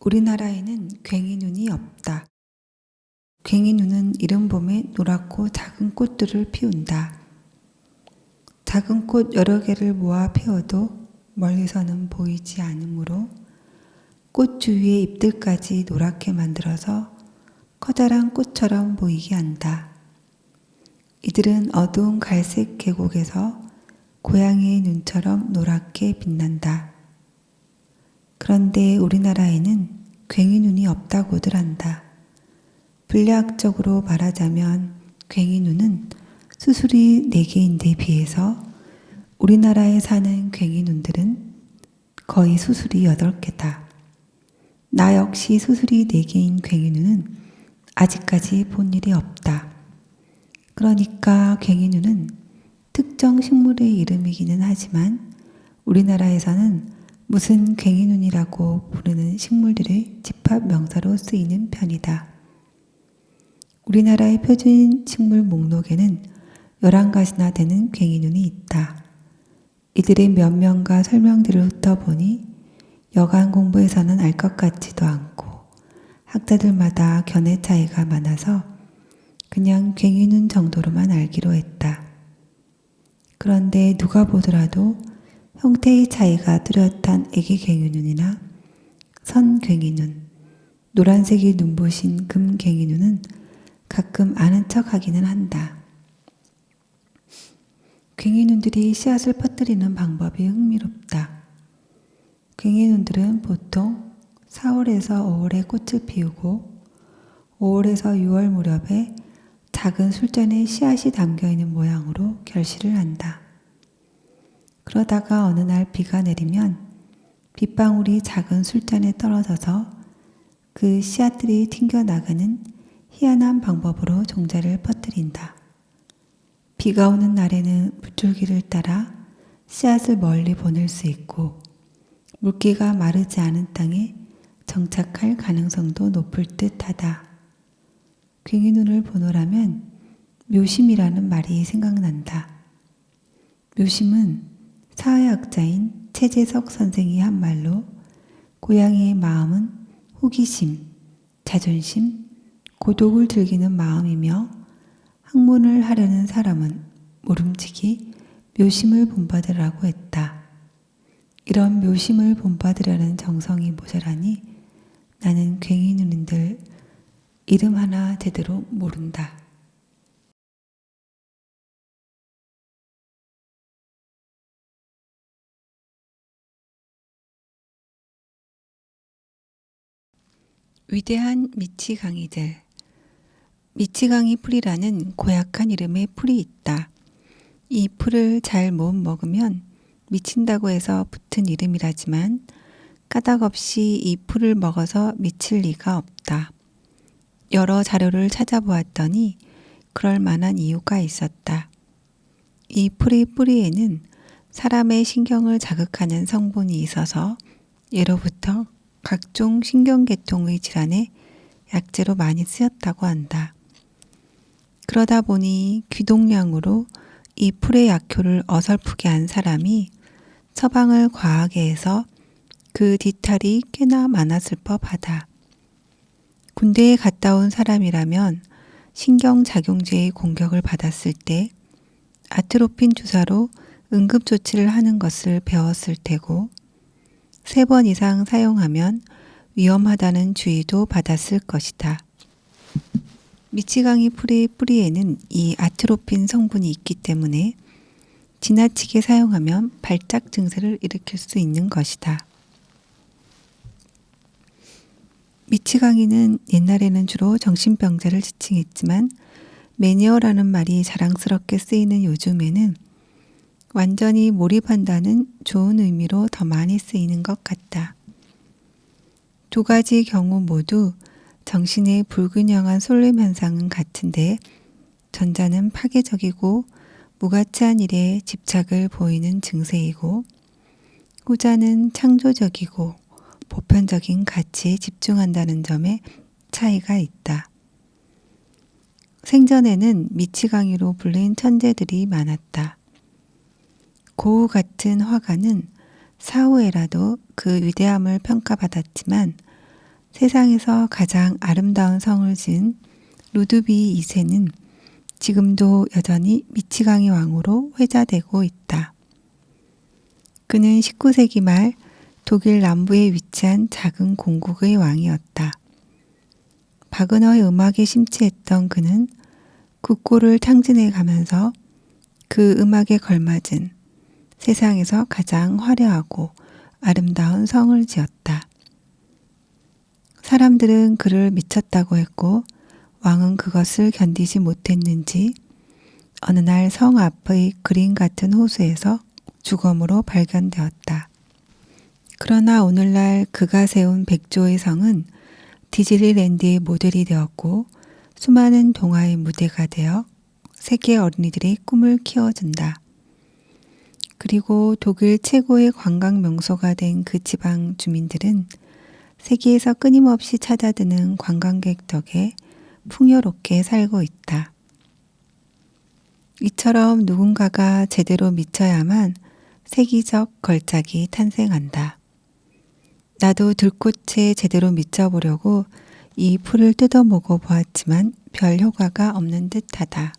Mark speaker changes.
Speaker 1: 우리나라에는 괭이눈이 없다. 괭이눈은 이른 봄에 노랗고 작은 꽃들을 피운다. 작은 꽃 여러 개를 모아 피워도 멀리서는 보이지 않으므로 꽃 주위의 잎들까지 노랗게 만들어서 커다란 꽃처럼 보이게 한다. 이들은 어두운 갈색 계곡에서 고양이의 눈처럼 노랗게 빛난다. 그런데 우리나라에는 괭이눈이 없다고들 한다. 분리학적으로 말하자면 괭이눈은 수술이 4개인데 비해서 우리나라에 사는 괭이눈들은 거의 수술이 8개다. 나 역시 수술이 4개인 괭이눈은 아직까지 본 일이 없다. 그러니까 괭이눈은 특정 식물의 이름이기는 하지만 우리나라에서는 무슨 괭이눈이라고 부르는 식물들의 집합 명사로 쓰이는 편이다. 우리나라의 표준 식물 목록에는 11가지나 되는 괭이눈이 있다. 이들의 면명과 설명들을 훑어보니 여간 공부에서는 알 것 같지도 않고 학자들마다 견해 차이가 많아서 그냥 괭이눈 정도로만 알기로 했다. 그런데 누가 보더라도 형태의 차이가 뚜렷한 애기 괭이눈이나 선 괭이눈, 노란색이 눈부신 금 괭이눈은 가끔 아는 척 하기는 한다. 괭이눈들이 씨앗을 퍼뜨리는 방법이 흥미롭다. 괭이눈들은 보통 4월에서 5월에 꽃을 피우고 5월에서 6월 무렵에 작은 술잔에 씨앗이 담겨있는 모양으로 결실을 한다. 그러다가 어느 날 비가 내리면 빗방울이 작은 술잔에 떨어져서 그 씨앗들이 튕겨나가는 희한한 방법으로 종자를 퍼뜨린다. 비가 오는 날에는 물줄기를 따라 씨앗을 멀리 보낼 수 있고 물기가 마르지 않은 땅에 정착할 가능성도 높을 듯하다. 괭이눈을 보노라면 묘심이라는 말이 생각난다. 묘심은 사회학자인 최재석 선생이 한 말로 고양이의 마음은 호기심, 자존심, 고독을 즐기는 마음이며 학문을 하려는 사람은 모름지기 묘심을 본받으라고 했다. 이런 묘심을 본받으려는 정성이 모자라니 나는 괭이눈인들 이름 하나 제대로 모른다. 위대한 미치광이들. 미치광이 풀이라는 고약한 이름의 풀이 있다. 이 풀을 잘 못 먹으면 미친다고 해서 붙은 이름이라지만 까닭없이 이 풀을 먹어서 미칠 리가 없다. 여러 자료를 찾아보았더니 그럴 만한 이유가 있었다. 이 풀의 뿌리에는 사람의 신경을 자극하는 성분이 있어서 예로부터 각종 신경계통의 질환에 약재로 많이 쓰였다고 한다. 그러다 보니 귀동량으로 이 풀의 약효를 어설프게 한 사람이 처방을 과하게 해서 그 뒤탈이 꽤나 많았을 법하다. 군대에 갔다 온 사람이라면 신경작용제의 공격을 받았을 때 아트로핀 주사로 응급조치를 하는 것을 배웠을 테고 3번 이상 사용하면 위험하다는 주의도 받았을 것이다. 미치광이 풀의 뿌리에는 이 아트로핀 성분이 있기 때문에 지나치게 사용하면 발작 증세를 일으킬 수 있는 것이다. 미치광이는 옛날에는 주로 정신병자를 지칭했지만 매니어라는 말이 자랑스럽게 쓰이는 요즘에는 완전히 몰입한다는 좋은 의미로 더 많이 쓰이는 것 같다. 2가지 경우 모두 정신의 불균형한 쏠림 현상은 같은데 전자는 파괴적이고 무가치한 일에 집착을 보이는 증세이고 후자는 창조적이고 보편적인 가치에 집중한다는 점에 차이가 있다. 생전에는 미치광이로 불린 천재들이 많았다. 고우 같은 화가는 사후에라도 그 위대함을 평가받았지만 세상에서 가장 아름다운 성을 지은 루드비 2세는 지금도 여전히 미치광이 왕으로 회자되고 있다. 그는 19세기 말 독일 남부에 위치한 작은 공국의 왕이었다. 바그너의 음악에 심취했던 그는 국고를 탕진해 가면서 그 음악에 걸맞은 세상에서 가장 화려하고 아름다운 성을 지었다. 사람들은 그를 미쳤다고 했고 왕은 그것을 견디지 못했는지 어느 날 성 앞의 그림 같은 호수에서 죽음으로 발견되었다. 그러나 오늘날 그가 세운 백조의 성은 디즈니랜드의 모델이 되었고 수많은 동화의 무대가 되어 세계 어린이들의 꿈을 키워준다. 그리고 독일 최고의 관광 명소가 된 그 지방 주민들은 세계에서 끊임없이 찾아드는 관광객 덕에 풍요롭게 살고 있다. 이처럼 누군가가 제대로 미쳐야만 세계적 걸작이 탄생한다. 나도 들꽃에 제대로 미쳐보려고 이 풀을 뜯어먹어 보았지만 별 효과가 없는 듯하다.